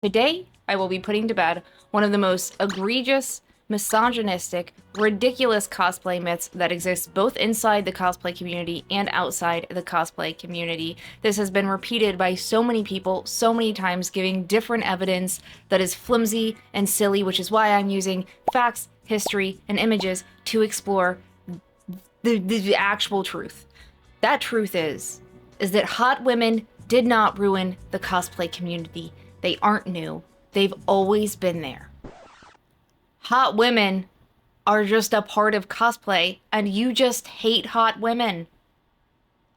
Today, I will be putting to bed one of the most egregious, misogynistic, ridiculous cosplay myths that exist both inside the cosplay community and outside the cosplay community. This has been repeated by so many people so many times, giving different evidence that is flimsy and silly, which is why I'm using facts, history, and images to explore the actual truth. That truth is that hot women did not ruin the cosplay community. They aren't new. They've always been there. Hot women are just a part of cosplay, and you just hate hot women.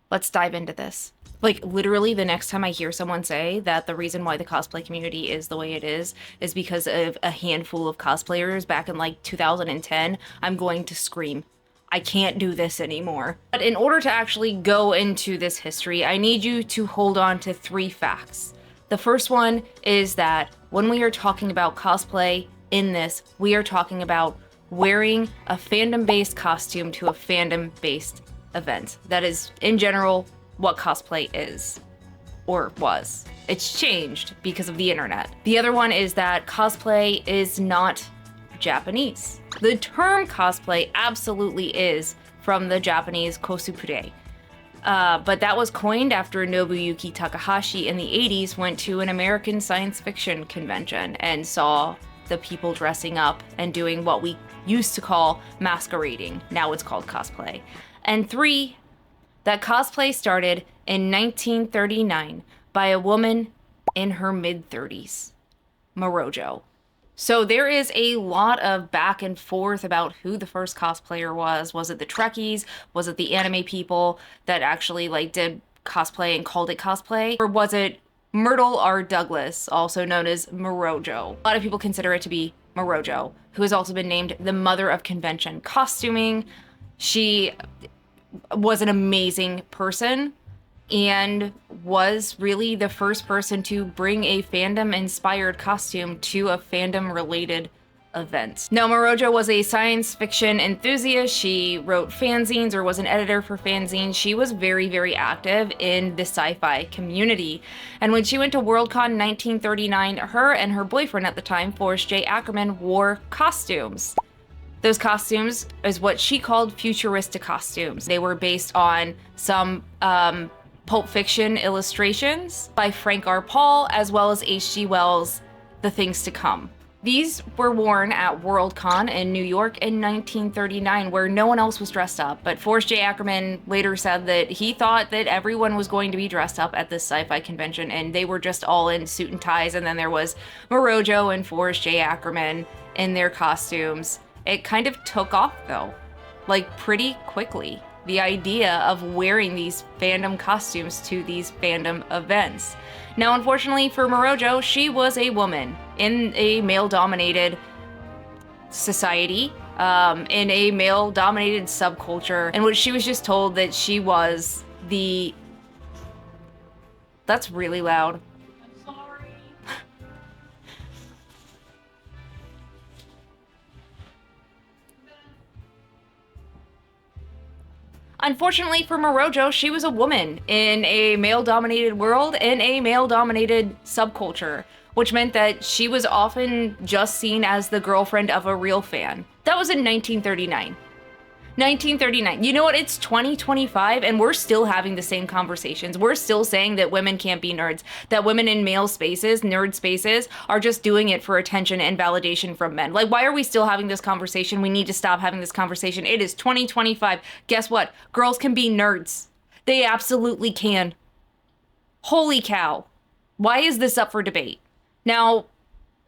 Let's dive into this. Like, literally, the next time I hear someone say that the reason why the cosplay community is the way it is because of a handful of cosplayers back in, like, 2010, I'm going to scream. I can't do this anymore. But in order to actually go into this history, I need you to hold on to 3 facts. The first one is that when we are talking about cosplay in this, we are talking about wearing a fandom-based costume to a fandom-based event. That is, in general, what cosplay is, or was. It's changed because of the internet. The other one is that cosplay is not Japanese. The term cosplay absolutely is from the Japanese cosplay. But that was coined after Nobuyuki Takahashi in the 80s went to an American science fiction convention and saw the people dressing up and doing what we used to call masquerading. Now it's called cosplay. And 3, that cosplay started in 1939 by a woman in her mid-30s, Morojo. So there is a lot of back and forth about who the first cosplayer was. Was it the Trekkies? Was it the anime people that actually did cosplay and called it cosplay? Or was it Myrtle R. Douglas, also known as Morojo? A lot of people consider it to be Morojo, who has also been named the mother of convention costuming. She was an amazing person and was really the first person to bring a fandom-inspired costume to a fandom-related event. Now, Morojo was a science fiction enthusiast. She wrote fanzines or was an editor for fanzines. She was very, very active in the sci-fi community. And when she went to Worldcon in 1939, her and her boyfriend at the time, Forrest J. Ackerman, wore costumes. Those costumes is what she called futuristic costumes. They were based on some Pulp Fiction illustrations by Frank R. Paul, as well as H.G. Wells' The Things to Come. These were worn at Worldcon in New York in 1939, where no one else was dressed up. But Forrest J. Ackerman later said that he thought that everyone was going to be dressed up at this sci-fi convention, and they were just all in suit and ties, and then there was Morojo and Forrest J. Ackerman in their costumes. It kind of took off, though, pretty quickly. The idea of wearing these fandom costumes to these fandom events. Now, unfortunately for Morojo, she was a woman in a male-dominated society, in a male-dominated subculture, in which she was just told that she was the... That's really loud. I'm sorry. Unfortunately for Morojo, she was a woman in a male-dominated world, in a male-dominated subculture, which meant that she was often just seen as the girlfriend of a real fan. That was in 1939. 1939. You know what? It's 2025 and we're still having the same conversations. We're still saying that women can't be nerds, that women in male spaces, nerd spaces, are just doing it for attention and validation from men. Why are we still having this conversation? We need to stop having this conversation. It is 2025. Guess what? Girls can be nerds. They absolutely can. Holy cow. Why is this up for debate? Now,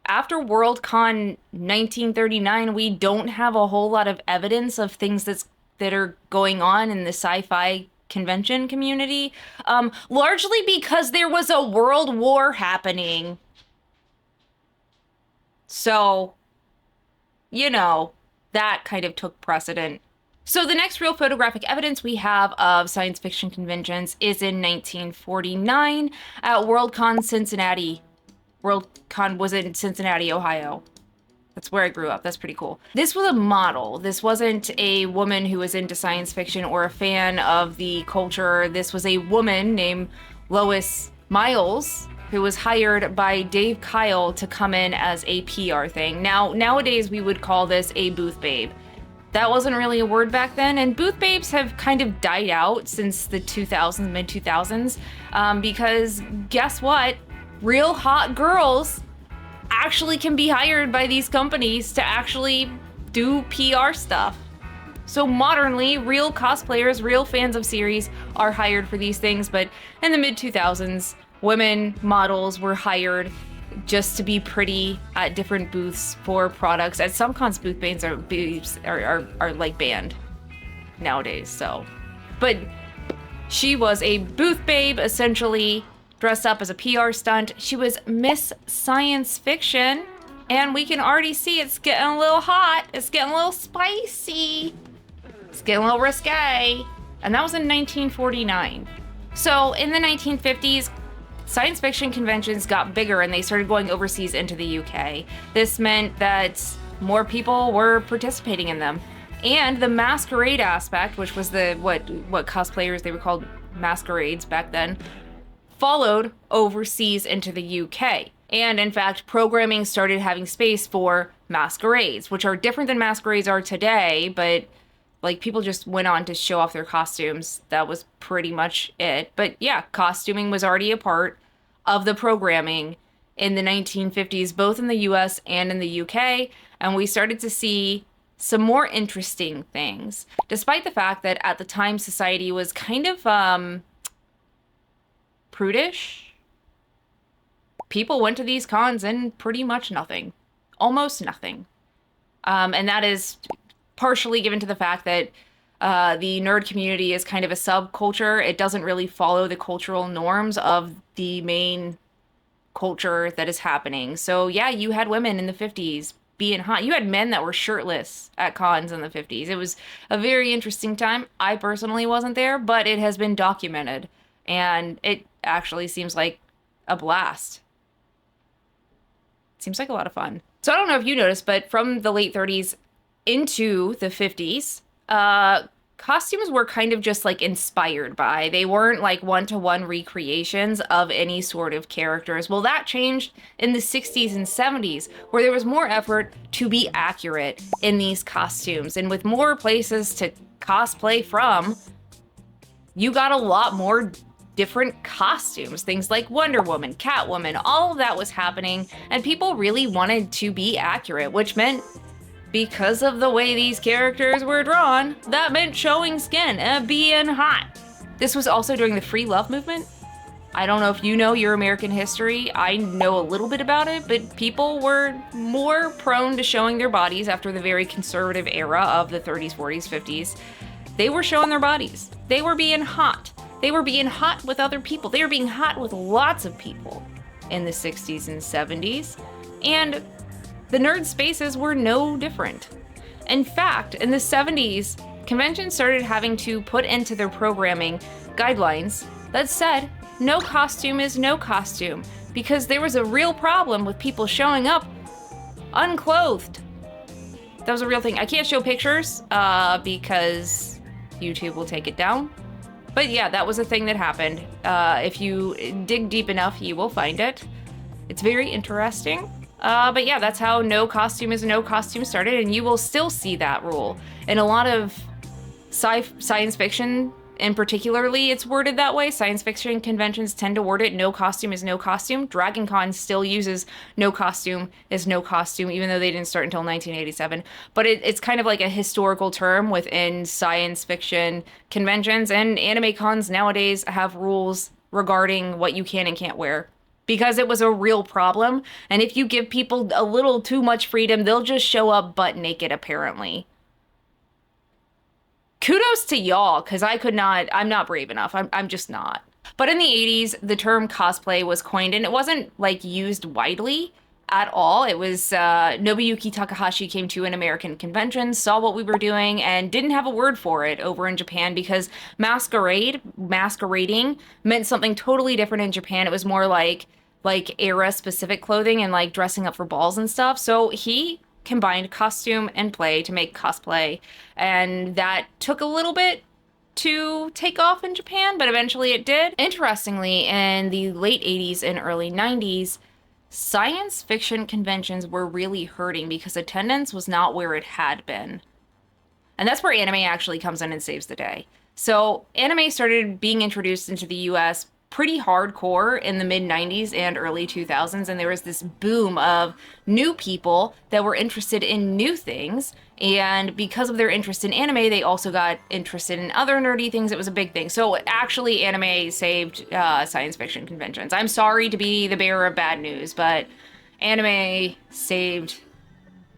after Worldcon 1939, we don't have a whole lot of evidence of things that are going on in the sci-fi convention community, largely because there was a world war happening. So, you know, that kind of took precedent. So the next real photographic evidence we have of science fiction conventions is in 1949 at Worldcon Cincinnati. Worldcon was in Cincinnati, Ohio. That's where I grew up. That's pretty cool. This was a model. This wasn't a woman who was into science fiction or a fan of the culture. This was a woman named Lois Miles, who was hired by Dave Kyle to come in as a PR thing. Now, nowadays we would call this a booth babe. That wasn't really a word back then, and booth babes have kind of died out since the 2000s, mid-2000s, because guess what? Real hot girls actually can be hired by these companies to actually do PR stuff. So modernly, real cosplayers, real fans of series are hired for these things, but in the mid-2000s, women models were hired just to be pretty at different booths for products. At some cons, booth babes are like banned nowadays, so. But she was a booth babe, essentially dressed up as a PR stunt. She was Miss Science Fiction, and we can already see it's getting a little hot. It's getting a little spicy. It's getting a little risque. And that was in 1949. So in the 1950s, science fiction conventions got bigger and they started going overseas into the UK. This meant that more people were participating in them. And the masquerade aspect, which was the what cosplayers, they were called masquerades back then, followed overseas into the UK. And in fact, programming started having space for masquerades, which are different than masquerades are today, but like people just went on to show off their costumes. That was pretty much it. But yeah, costuming was already a part of the programming in the 1950s, both in the US and in the UK. And we started to see some more interesting things, despite the fact that at the time society was kind of prudish. People went to these cons and pretty much nothing, almost nothing. And that is partially given to the fact that the nerd community is kind of a subculture. It doesn't really follow the cultural norms of the main culture that is happening. So yeah, you had women in the 50s being hot. You had men that were shirtless at cons in the 50s. It was a very interesting time. I personally wasn't there, but it has been documented, and it actually seems like a blast. Seems like a lot of fun. So I don't know if you noticed, but from the late 30s into the 50s, costumes were kind of just like inspired by. They weren't like one-to-one recreations of any sort of characters. Well, that changed in the 60s and 70s, where there was more effort to be accurate in these costumes. And with more places to cosplay from, you got a lot more different costumes. Things like Wonder Woman, Catwoman, all of that was happening, and people really wanted to be accurate, which meant, because of the way these characters were drawn, that meant showing skin and being hot. This was also during the free love movement. I don't know if you know your American history. I know a little bit about it, but people were more prone to showing their bodies after the very conservative era of the 30s, 40s, 50s. They were showing their bodies. They were being hot. They were being hot with other people. They were being hot with lots of people in the 60s and 70s. And the nerd spaces were no different. In fact, in the 70s, conventions started having to put into their programming guidelines that said, no costume is no costume, because there was a real problem with people showing up unclothed. That was a real thing. I can't show pictures because YouTube will take it down. But yeah, that was a thing that happened. If you dig deep enough, you will find it. It's very interesting. But yeah, that's how no costume is no costume started, and you will still see that rule. In a lot of science fiction, and particularly it's worded that way. Science fiction conventions tend to word it, no costume is no costume. Dragon Con still uses no costume is no costume, even though they didn't start until 1987. But it's kind of like a historical term within science fiction conventions, and anime cons nowadays have rules regarding what you can and can't wear, because it was a real problem. And if you give people a little too much freedom, they'll just show up butt naked, apparently. Kudos to y'all, because I'm not brave enough. I'm just not. But in the 80s, the term cosplay was coined, and it wasn't like used widely at all. It was Nobuyuki Takahashi came to an American convention, saw what we were doing, and didn't have a word for it over in Japan, because masquerading meant something totally different in Japan. It was more like era specific clothing and like dressing up for balls and stuff. So he combined costume and play to make cosplay, and that took a little bit to take off in Japan, but eventually it did. Interestingly, in the late 80s and early 90s, science fiction conventions were really hurting because attendance was not where it had been. And that's where anime actually comes in and saves the day. So anime started being introduced into the US pretty hardcore in the mid 90s and early 2000s, and there was this boom of new people that were interested in new things, and because of their interest in anime, they also got interested in other nerdy things. It was a big thing. So actually anime saved science fiction conventions. I'm sorry to be the bearer of bad news, but anime saved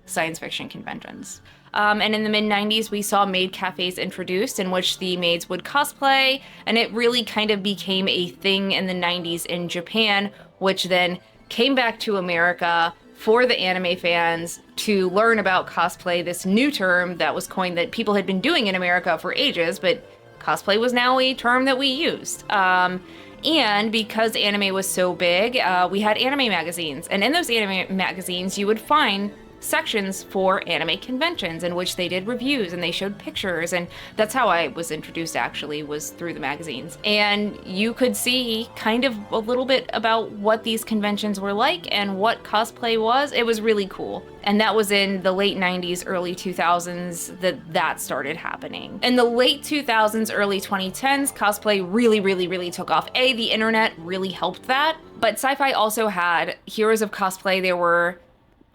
science fiction conventions. And in the mid 90s, we saw maid cafes introduced in which the maids would cosplay, and it really kind of became a thing in the 90s in Japan, which then came back to America for the anime fans to learn about cosplay, this new term that was coined that people had been doing in America for ages, but cosplay was now a term that we used. And because anime was so big, we had anime magazines, and in those anime magazines, you would find sections for anime conventions in which they did reviews and they showed pictures, and that's how I was introduced, actually, was through the magazines. And you could see kind of a little bit about what these conventions were like and what cosplay was. It was really cool. And that was in the late 90s, early 2000s that started happening. In the late 2000s, early 2010s, cosplay really took off. The internet really helped that, but sci-fi also had heroes of cosplay. There were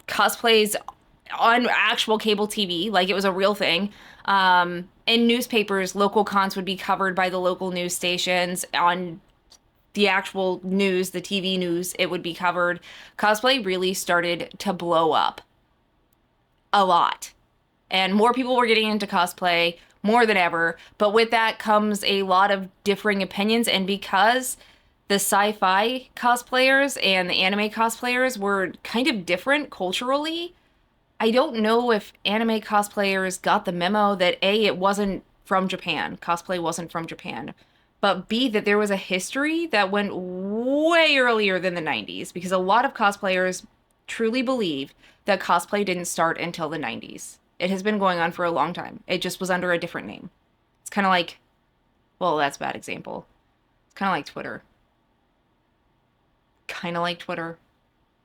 cosplays on actual cable TV, like it was a real thing. In newspapers, local cons would be covered by the local news stations. On the actual news, the TV news, it would be covered. Cosplay really started to blow up a lot. And more people were getting into cosplay more than ever. But with that comes a lot of differing opinions. And because the sci-fi cosplayers and the anime cosplayers were kind of different culturally, I don't know if anime cosplayers got the memo that A, it wasn't from Japan, cosplay wasn't from Japan, but B, that there was a history that went way earlier than the 90s, because a lot of cosplayers truly believe that cosplay didn't start until the 90s. It has been going on for a long time. It just was under a different name. It's kind of like, well, that's a bad example. It's kind of like Twitter.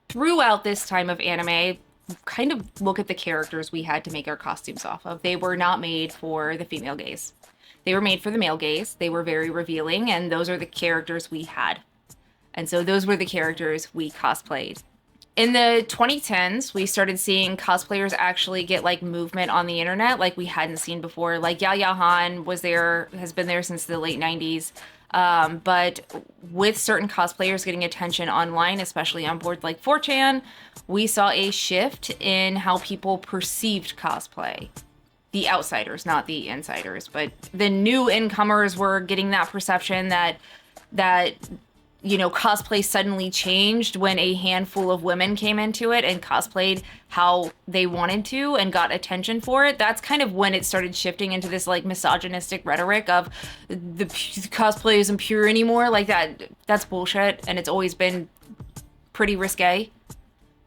Throughout this time of anime, kind of look at the characters we had to make our costumes off of. They were not made for the female gaze. They were made for the male gaze. They were very revealing, and those are the characters we had. And so those were the characters we cosplayed. In the 2010s, we started seeing cosplayers actually get like movement on the internet like we hadn't seen before. Like Yaya Han has been there since the late 90s. But with certain cosplayers getting attention online, especially on boards like 4chan, we saw a shift in how people perceived cosplay. The outsiders, not the insiders, but the new incomers were getting that perception that cosplay suddenly changed when a handful of women came into it and cosplayed how they wanted to and got attention for it. That's kind of when it started shifting into this like misogynistic rhetoric of the cosplay isn't pure anymore. Like that's bullshit, and it's always been pretty risque,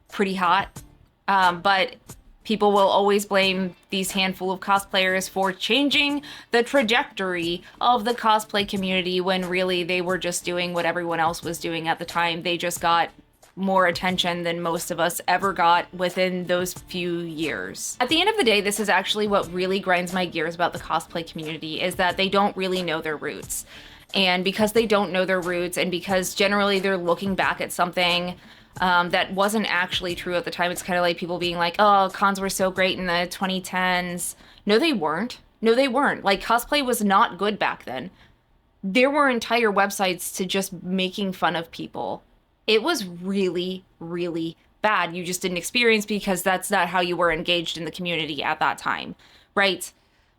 pretty hot. But people will always blame these handful of cosplayers for changing the trajectory of the cosplay community when really they were just doing what everyone else was doing at the time. They just got more attention than most of us ever got within those few years. At the end of the day, this is actually what really grinds my gears about the cosplay community, is that they don't really know their roots. And because they don't know their roots, and because generally they're looking back at something that wasn't actually true at the time. It's kind of like people being like, oh, cons were so great in the 2010s. No, they weren't. Like, cosplay was not good back then. There were entire websites to just making fun of people. It was really bad. You just didn't experience because that's not how you were engaged in the community at that time, right?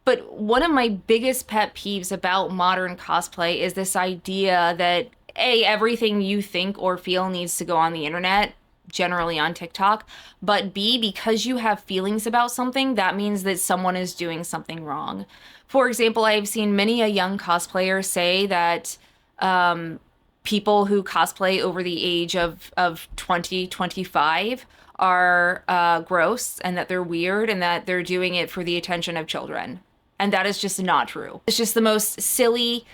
But one of my biggest pet peeves about modern cosplay is this idea that A, everything you think or feel needs to go on the internet, generally on TikTok, but B, because you have feelings about something, that means that someone is doing something wrong. For example, I've seen many a young cosplayer say that people who cosplay over the age of 20, 25 are gross, and that they're weird, and that they're doing it for the attention of children. And that is just not true. It's just the most silly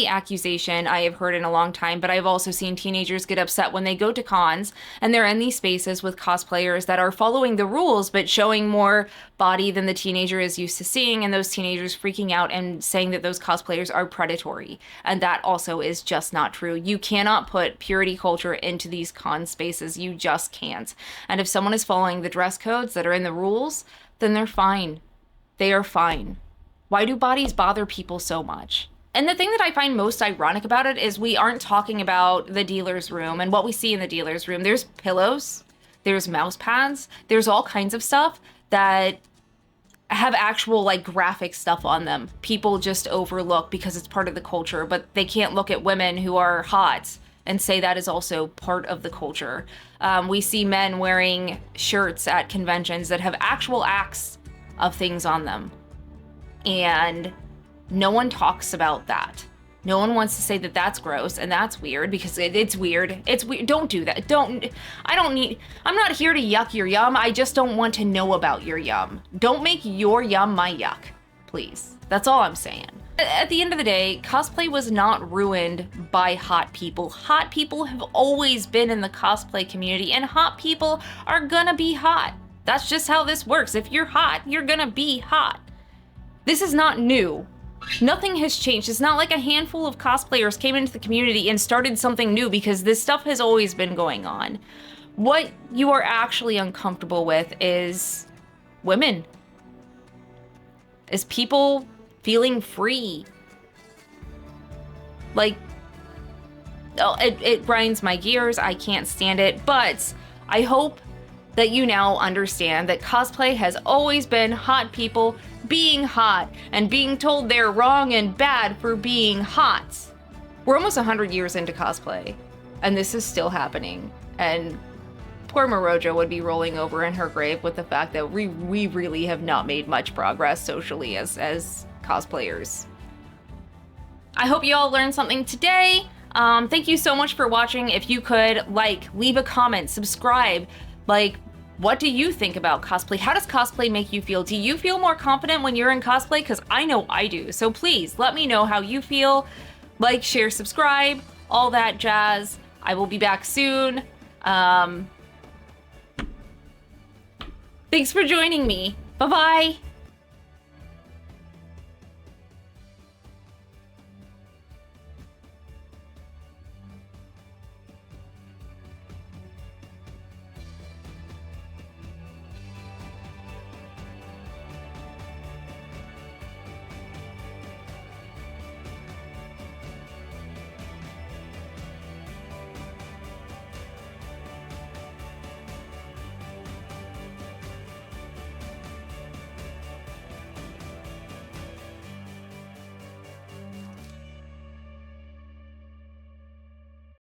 accusation I have heard in a long time, but I've also seen teenagers get upset when they go to cons and they're in these spaces with cosplayers that are following the rules but showing more body than the teenager is used to seeing, and those teenagers freaking out and saying that those cosplayers are predatory. And that also is just not true. You cannot put purity culture into these con spaces. You just can't. And if someone is following the dress codes that are in the rules, then they're fine. They are fine. Why do bodies bother people so much? And the thing that I find most ironic about it is we aren't talking about the dealer's room and what we see in the dealer's room. There's pillows, there's mouse pads, there's all kinds of stuff that have actual like graphic stuff on them. People just overlook because it's part of the culture, but they can't look at women who are hot and say that is also part of the culture. We see men wearing shirts at conventions that have actual acts of things on them. And no one talks about that. No one wants to say that that's gross and that's weird because it's weird. It's weird. Don't do that. I'm not here to yuck your yum. I just don't want to know about your yum. Don't make your yum my yuck, please. That's all I'm saying. At the end of the day, cosplay was not ruined by hot people. Hot people have always been in the cosplay community, and hot people are gonna be hot. That's just how this works. If you're hot, you're gonna be hot. This is not new. Nothing has changed. It's not like a handful of cosplayers came into the community and started something new, because this stuff has always been going on. What you are actually uncomfortable with is women. Is people feeling free. Like, oh, it grinds my gears. I can't stand it. But I hope that you now understand that cosplay has always been hot people being hot and being told they're wrong and bad for being hot. We're almost 100 years into cosplay, and this is still happening. And poor Morojo would be rolling over in her grave with the fact that we really have not made much progress socially as cosplayers. I hope you all learned something today. Thank you so much for watching. If you could leave a comment, subscribe, what do you think about cosplay? How does cosplay make you feel? Do you feel more confident when you're in cosplay? Because I know I do. So please let me know how you feel. Like, share, subscribe, all that jazz. I will be back soon. Thanks for joining me. Bye-bye.